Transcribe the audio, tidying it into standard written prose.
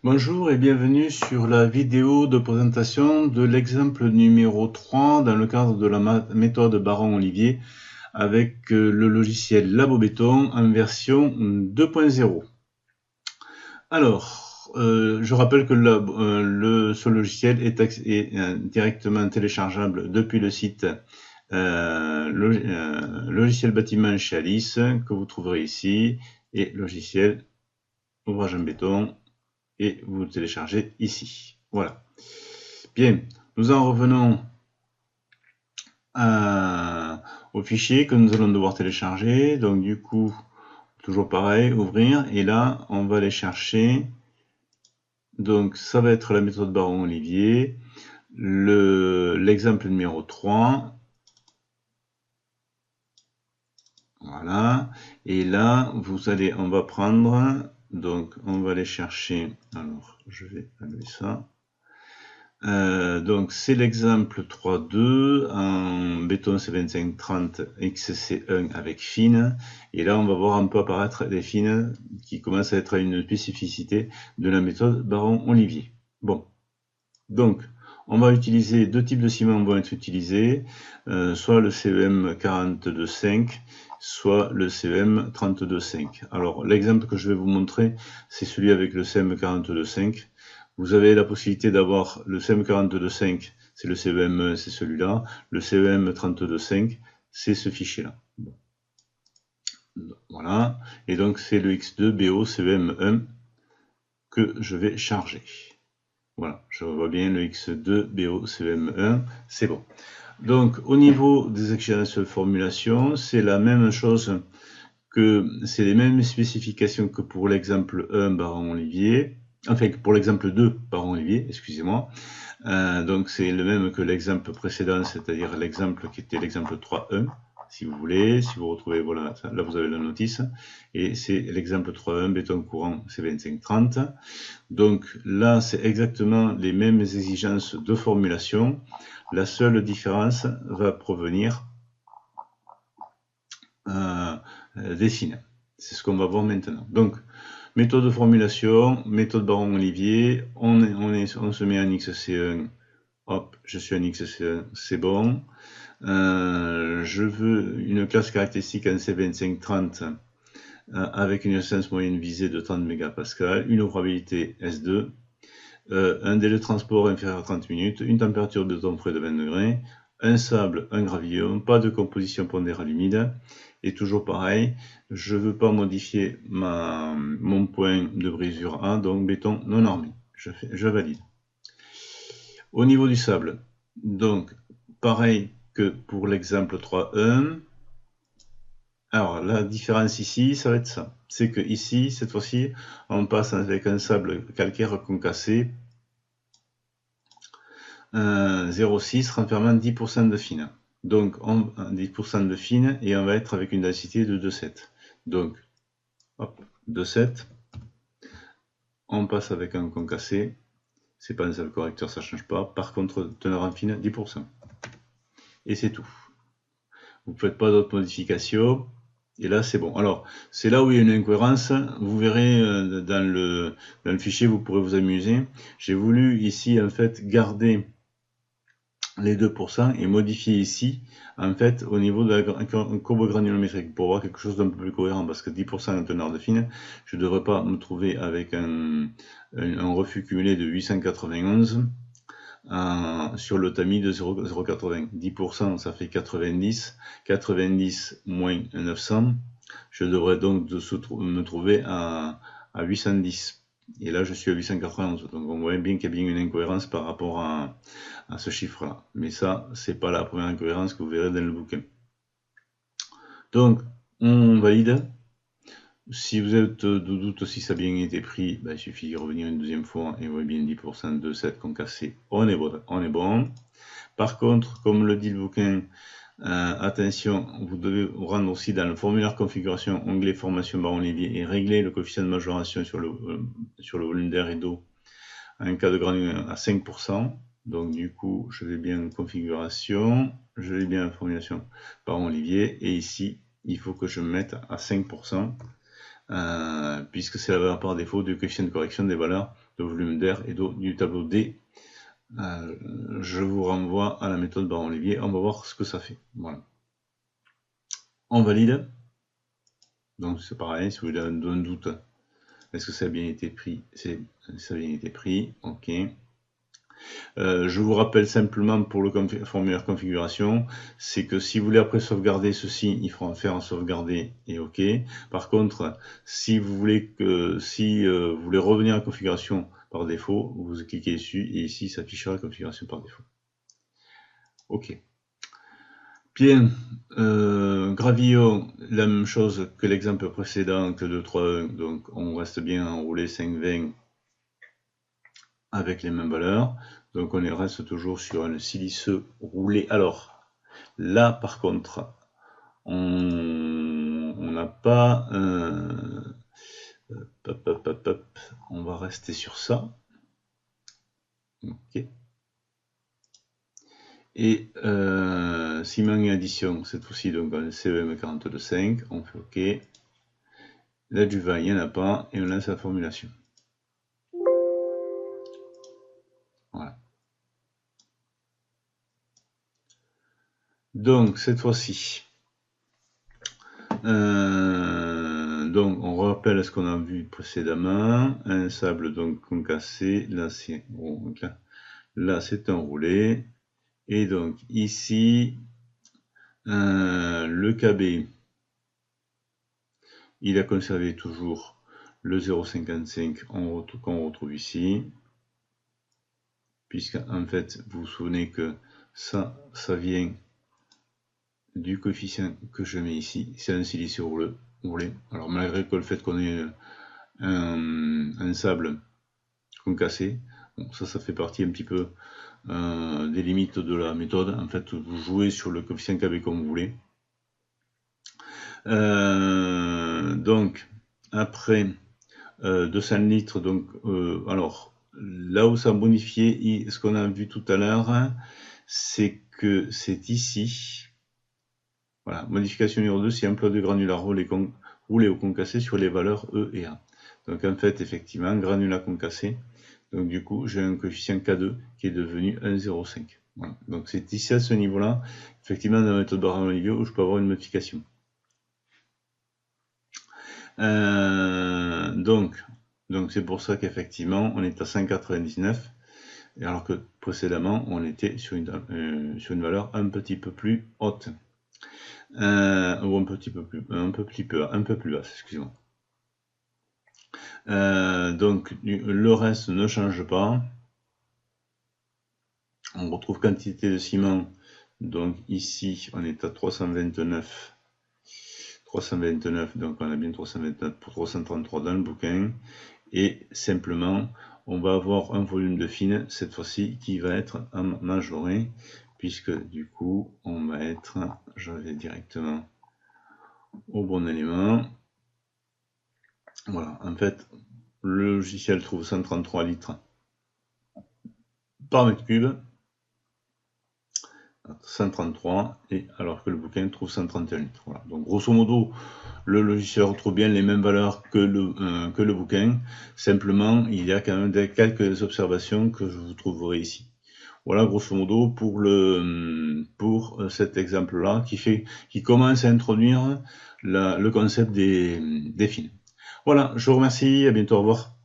Bonjour et bienvenue sur la vidéo de présentation de l'exemple numéro 3 dans le cadre de la méthode Baron-Olivier avec le logiciel LaboBéton en version 2.0. Alors, je rappelle que ce logiciel est directement téléchargeable depuis le site logiciel bâtiment chez Alice que vous trouverez ici et logiciel ouvrage en béton et vous le téléchargez ici. Voilà. Bien, nous en revenons au fichier que nous allons devoir télécharger. Donc du coup, toujours pareil, ouvrir, et là, on va aller chercher. Donc ça va être la méthode Baron-Olivier, l'exemple numéro 3. Voilà. Et là, on va prendre, donc on va aller chercher, alors je vais enlever ça. Donc c'est l'exemple 3.2 en béton C2530 XC1 avec fines, et là on va voir un peu apparaître les fines qui commencent à être une spécificité de la méthode Baron-Olivier. Bon, donc on va utiliser deux types de ciments vont être utilisés, soit le CEM 42.5, soit le CEM 32.5. Alors l'exemple que je vais vous montrer, c'est celui avec le CEM 42.5. Vous avez la possibilité d'avoir le CEM 42.5, c'est le CEM, c'est celui-là. Le CEM 32.5, c'est ce fichier-là. Bon. Voilà. Et donc c'est le X2 BO CEM1 que je vais charger. Voilà, je vois bien le X2 BO CEM1, c'est bon. Donc au niveau des exigences de formulation, c'est la même chose c'est les mêmes spécifications que pour l'exemple 1 Baron-Olivier, enfin pour l'exemple 2 Baron-Olivier, excusez-moi. Donc c'est le même que l'exemple précédent, c'est-à-dire l'exemple qui était l'exemple 3.1, si vous voulez. Si vous retrouvez, voilà, là vous avez la notice. Et c'est l'exemple 3.1, béton courant C2530. Donc là, c'est exactement les mêmes exigences de formulation. La seule différence va provenir des fines. C'est ce qu'on va voir maintenant. Donc, méthode de formulation, méthode Baron-Olivier, on se met en XC1, hop, je suis en XC1, c'est bon. Je veux une classe caractéristique en C2530 avec une essence moyenne visée de 30 mégapascal, une ouvrabilité S2, un délai de transport inférieur à 30 minutes, une température de béton frais de 20 degrés, un sable, un gravillon, pas de composition pondérale humide, et toujours pareil, je ne veux pas modifier mon point de brisure A, donc béton non normé, je valide. Au niveau du sable, donc pareil que pour l'exemple 3.1, alors la différence ici, ça va être ça, c'est que ici, cette fois-ci, on passe avec un sable calcaire concassé 0,6 renfermant 10% de fine. Donc 10% de fine et on va être avec une densité de 2,7. Donc hop, 2,7. On passe avec un concassé. C'est pas un sable correcteur, ça change pas. Par contre, teneur en fine 10%. Et c'est tout. Vous ne faites pas d'autres modifications. Et là, c'est bon. Alors, c'est là où il y a une incohérence. Vous verrez dans le fichier, vous pourrez vous amuser. J'ai voulu ici, en fait, garder les 2% et modifier ici, en fait, au niveau de la courbe granulométrique pour avoir quelque chose d'un peu plus cohérent, parce que 10% en teneur de fine, je ne devrais pas me trouver avec un refus cumulé de 891 sur le tamis de 0,80. 10%, ça fait 90. 90 moins 900, je devrais donc me trouver à 810. Et là, je suis à 891. Donc, on voit bien qu'il y a bien une incohérence par rapport à ce chiffre-là. Mais ça, c'est pas la première incohérence que vous verrez dans le bouquin. Donc, on valide. Si vous êtes de doute si ça a bien été pris, ben, il suffit de revenir une deuxième fois et vous voyez bien 10% de 7 concassé. On est bon. Par contre, comme le dit le bouquin, attention, vous devez vous rendre aussi dans le formulaire configuration, onglet formation Baron-Olivier et régler le coefficient de majoration sur le volume d'air et d'eau en cas de granulation à 5%. Donc du coup, je vais bien en configuration, je vais bien en formulation Baron-Olivier et ici, il faut que je me mette à 5%. Puisque c'est la valeur par défaut du coefficient de correction des valeurs de volume d'air et d'eau du tableau D. Je vous renvoie à la méthode Baron-Olivier. On va voir ce que ça fait. Voilà. On valide. Donc c'est pareil, si vous avez un doute, est-ce que ça a bien été pris? Ça a bien été pris. OK. Je vous rappelle simplement pour le formulaire configuration, c'est que si vous voulez après sauvegarder ceci, il faudra faire un sauvegarder et OK. Par contre, si vous voulez vous voulez revenir à configuration par défaut, vous cliquez dessus et ici s'affichera la configuration par défaut. OK. Bien, gravillon, la même chose que l'exemple précédent, que 2.3.1, donc on reste bien enroulé 5.20 avec les mêmes valeurs. Donc on reste toujours sur un siliceux roulé. Alors, là par contre, on n'a pas... on va rester sur ça. Ok. Et ciment et addition, cette fois-ci, donc un CEM 42.5, on fait OK. L'adjuvant, il n'y en a pas, et on lance la formulation. Voilà. Donc, cette fois-ci, donc on rappelle ce qu'on a vu précédemment, un sable donc concassé, là c'est là c'est enroulé, et donc ici, le KB, il a conservé toujours le 0,55 qu'on retrouve ici, puisque en fait vous vous souvenez que ça vient du coefficient que je mets ici, c'est un siliceux roulé. Alors malgré le fait qu'on ait un sable concassé, bon, ça fait partie un petit peu des limites de la méthode. En fait, vous jouez sur le coefficient KB comme vous voulez. Donc après 200 litres, donc alors là où ça a bonifié, ce qu'on a vu tout à l'heure, c'est que c'est ici. Voilà, modification numéro 2, c'est emploi de granulat roulé ou concassé sur les valeurs E et A. Donc en fait, effectivement, granulat concassé. Donc du coup, j'ai un coefficient K2 qui est devenu 1,05. Voilà. Donc c'est ici à ce niveau-là, effectivement, dans la méthode Baron-Olivier, où je peux avoir une modification. Donc c'est pour ça qu'effectivement, on est à 199, alors que précédemment, on était sur une valeur un petit peu plus haute. Ou un peu plus basse, excusez-moi. Donc le reste ne change pas. On retrouve quantité de ciment. Donc ici on est à 329. 329, donc on a bien 329 pour 333 dans le bouquin. Et simplement, on va avoir un volume de fine, cette fois-ci, qui va être majoré, puisque du coup, on va être, je vais directement au bon élément. Voilà, en fait, le logiciel trouve 133 litres par mètre cube, 133, et alors que le bouquin trouve 131 litres. Voilà. Donc grosso modo, le logiciel retrouve bien les mêmes valeurs que le bouquin, simplement il y a quand même quelques observations que je vous trouverai ici. Voilà grosso modo pour cet exemple-là qui commence à introduire le concept des fils. Voilà, je vous remercie, à bientôt, au revoir.